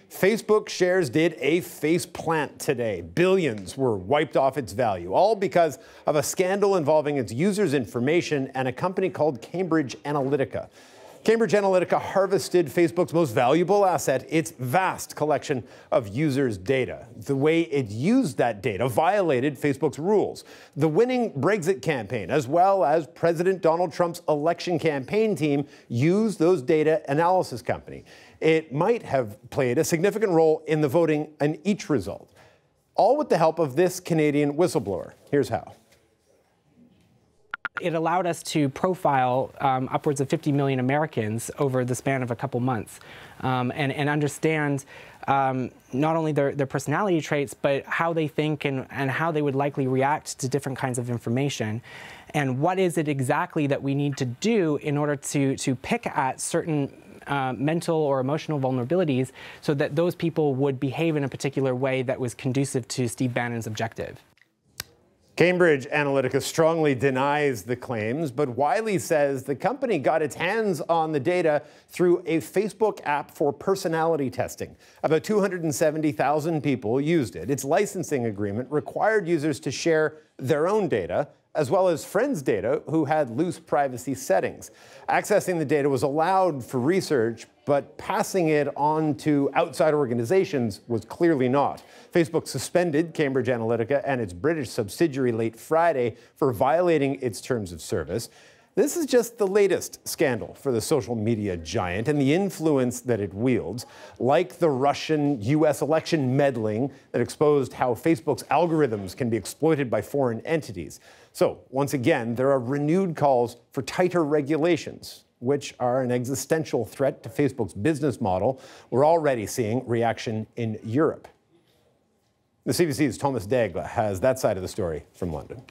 Facebook shares did a face plant today. Billions were wiped off its value, all because of a scandal involving its users' information and a company called Cambridge Analytica. Cambridge Analytica harvested Facebook's most valuable asset, its vast collection of users' data. The way it used that data violated Facebook's rules. The winning Brexit campaign, as well as President Donald Trump's election campaign team, used those data analysis company. It might have played a significant role in the voting in each result, all with the help of this Canadian whistleblower. Here's how. It allowed us to profile upwards of 50 million Americans over the span of a couple months and understand not only their personality traits, but how they think and how they would likely react to different kinds of information. And what is it exactly that we need to do in order to pick at certain mental or emotional vulnerabilities so that those people would behave in a particular way that was conducive to Steve Bannon's objective. Cambridge Analytica strongly denies the claims, but Wiley says the company got its hands on the data through a Facebook app for personality testing. About 270,000 people used it. Its licensing agreement required users to share their own data, as well as friends' data who had loose privacy settings. Accessing the data was allowed for research, but passing it on to outside organizations was clearly not. Facebook suspended Cambridge Analytica and its British subsidiary late Friday for violating its terms of service. This is just the latest scandal for the social media giant and the influence that it wields, like the Russian-US election meddling that exposed how Facebook's algorithms can be exploited by foreign entities. So, once again, there are renewed calls for tighter regulations, which are an existential threat to Facebook's business model. We're already seeing reaction in Europe. The CBC's Thomas Daigle has that side of the story from London.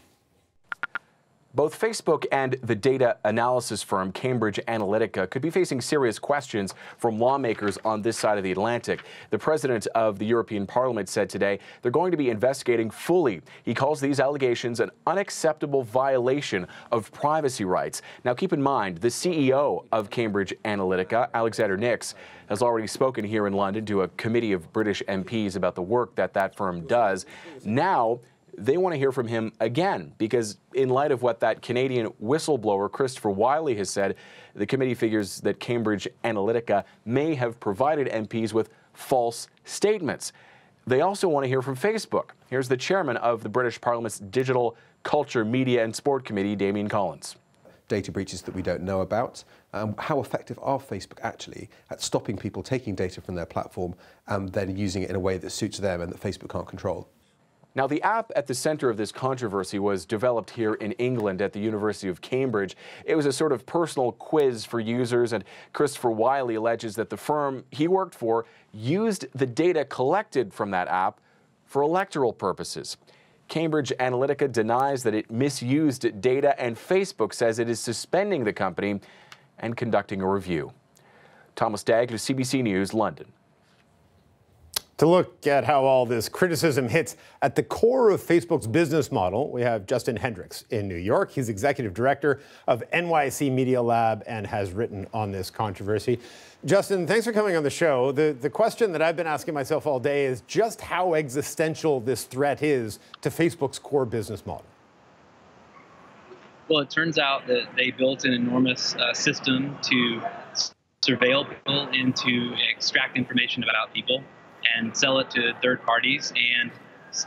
Both Facebook and the data analysis firm Cambridge Analytica could be facing serious questions from lawmakers on this side of the Atlantic. The president of the European Parliament said today they're going to be investigating fully. He calls these allegations an unacceptable violation of privacy rights. Now, keep in mind, the CEO of Cambridge Analytica, Alexander Nix, has already spoken here in London to a committee of British MPs about the work that firm does. Now, they want to hear from him again, because in light of what that Canadian whistleblower Christopher Wiley has said, the committee figures that Cambridge Analytica may have provided MPs with false statements. They also want to hear from Facebook. Here's the chairman of the British Parliament's Digital, Culture, Media and Sport Committee, Damien Collins. Data breaches that we don't know about. How effective are Facebook actually at stopping people taking data from their platform and then using it in a way that suits them and that Facebook can't control? Now, the app at the center of this controversy was developed here in England at the University of Cambridge. It was a sort of personal quiz for users, and Christopher Wiley alleges that the firm he worked for used the data collected from that app for electoral purposes. Cambridge Analytica denies that it misused data, and Facebook says it is suspending the company and conducting a review. Thomas Daigle, CBC News, London. To look at how all this criticism hits at the core of Facebook's business model, we have Justin Hendricks in New York. He's executive director of NYC Media Lab and has written on this controversy. Justin, thanks for coming on the show. The question that I've been asking myself all day is just how existential this threat is to Facebook's core business model. Well, it turns out that they built an enormous system to surveil people and to extract information about people and sell it to third parties. And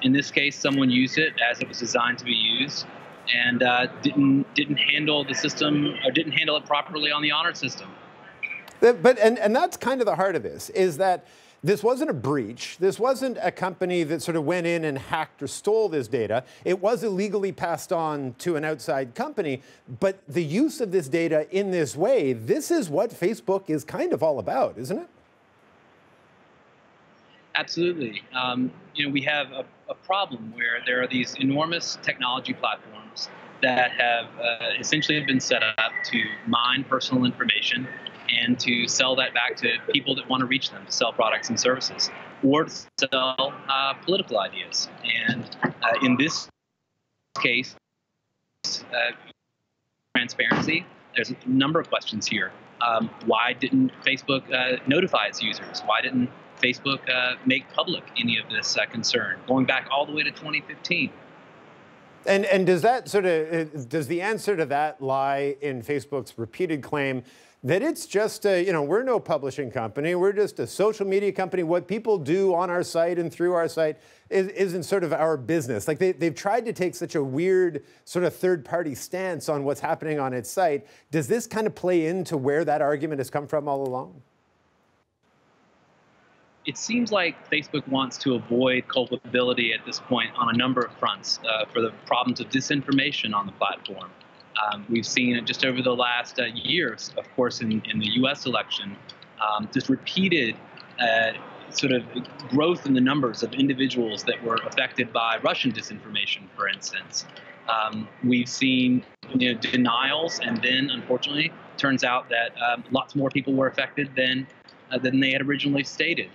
in this case, someone used it as it was designed to be used and didn't handle the system or didn't handle it properly on the honor system. And that's kind of the heart of this, is that this wasn't a breach. This wasn't a company that sort of went in and hacked or stole this data. It was illegally passed on to an outside company. But the use of this data in this way, this is what Facebook is kind of all about, isn't it? Absolutely. We have a problem where there are these enormous technology platforms that have essentially been set up to mine personal information and to sell that back to people that want to reach them, to sell products and services, or to sell political ideas. And in this case, transparency, there's a number of questions here. Why didn't Facebook notify its users? Why didn't Facebook make public any of this concern, going back all the way to 2015. And does that does the answer to that lie in Facebook's repeated claim that it's just we're no publishing company, we're just a social media company. What people do on our site and through our site isn't sort of our business. Like they've tried to take such a weird sort of third-party stance on what's happening on its site. Does this kind of play into where that argument has come from all along? It seems like Facebook wants to avoid culpability at this point on a number of fronts for the problems of disinformation on the platform. We've seen it just over the last years, of course, in the U.S. election, just repeated sort of growth in the numbers of individuals that were affected by Russian disinformation, for instance. We've seen denials, and then, unfortunately, turns out that lots more people were affected than they had originally stated.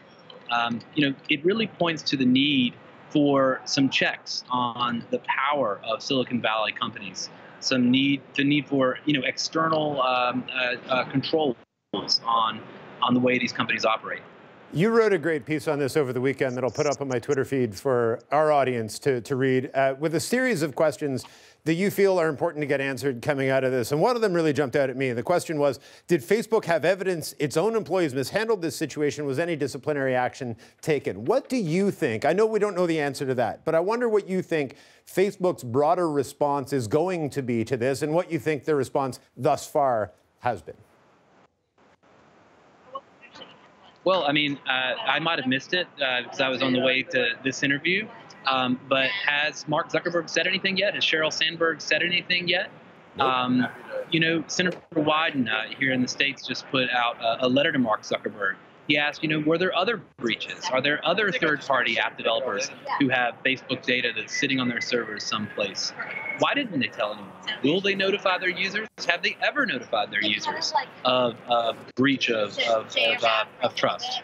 It really points to the need for some checks on the power of Silicon Valley companies. The need for external controls on the way these companies operate. You wrote a great piece on this over the weekend that I'll put up on my Twitter feed for our audience to read, with a series of questions that you feel are important to get answered coming out of this. And one of them really jumped out at me. The question was, did Facebook have evidence its own employees mishandled this situation? Was any disciplinary action taken? What do you think? I know we don't know the answer to that, but I wonder what you think Facebook's broader response is going to be to this, and what you think their response thus far has been. Well, I mean, I might have missed it because I was on the way to this interview. But has Mark Zuckerberg said anything yet? Has Sheryl Sandberg said anything yet? Nope. Senator Wyden here in the States just put out a letter to Mark Zuckerberg. He asked, were there other breaches? Are there other third-party app developers who have Facebook data that's sitting on their servers someplace? Why didn't they tell anyone? Will they notify their users? Have they ever notified their users of breach of trust?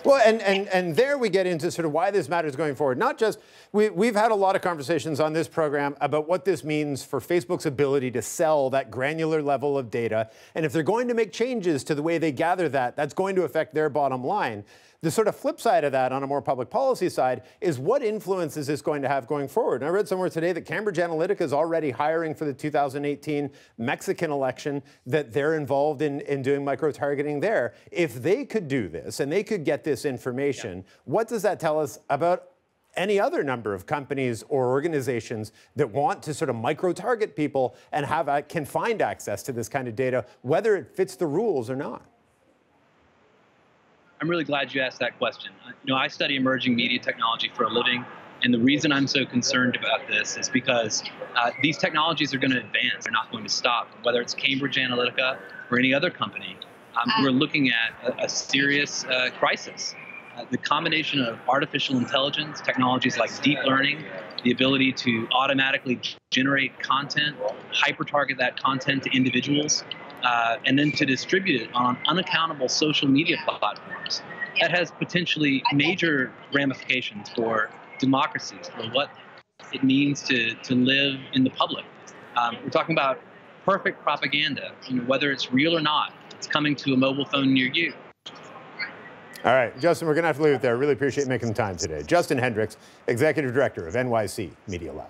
Well, and there we get into sort of why this matters going forward. Not just, we've had a lot of conversations on this program about what this means for Facebook's ability to sell that granular level of data. And if they're going to make changes to the way they gather that, that's going to affect their bottom line. The sort of flip side of that on a more public policy side is what influence is this going to have going forward? And I read somewhere today that Cambridge Analytica is already hiring for the 2018 Mexican election, that they're involved in doing micro-targeting there. If they could do this and they could get this information, what does that tell us about any other number of companies or organizations that want to sort of micro-target people and can find access to this kind of data, whether it fits the rules or not? I'm really glad you asked that question. I study emerging media technology for a living, and the reason I'm so concerned about this is because these technologies are going to advance. They're not going to stop. Whether it's Cambridge Analytica or any other company, we're looking at a serious crisis. The combination of artificial intelligence, technologies like deep learning, the ability to automatically generate content, hyper-target that content to individuals, and then to distribute it on unaccountable social media platforms. That has potentially major ramifications for democracies, for what it means to live in the public. We're talking about perfect propaganda, whether it's real or not. It's coming to a mobile phone near you. All right, Justin, we're going to have to leave it there. I really appreciate making the time today. Justin Hendricks, Executive Director of NYC Media Lab.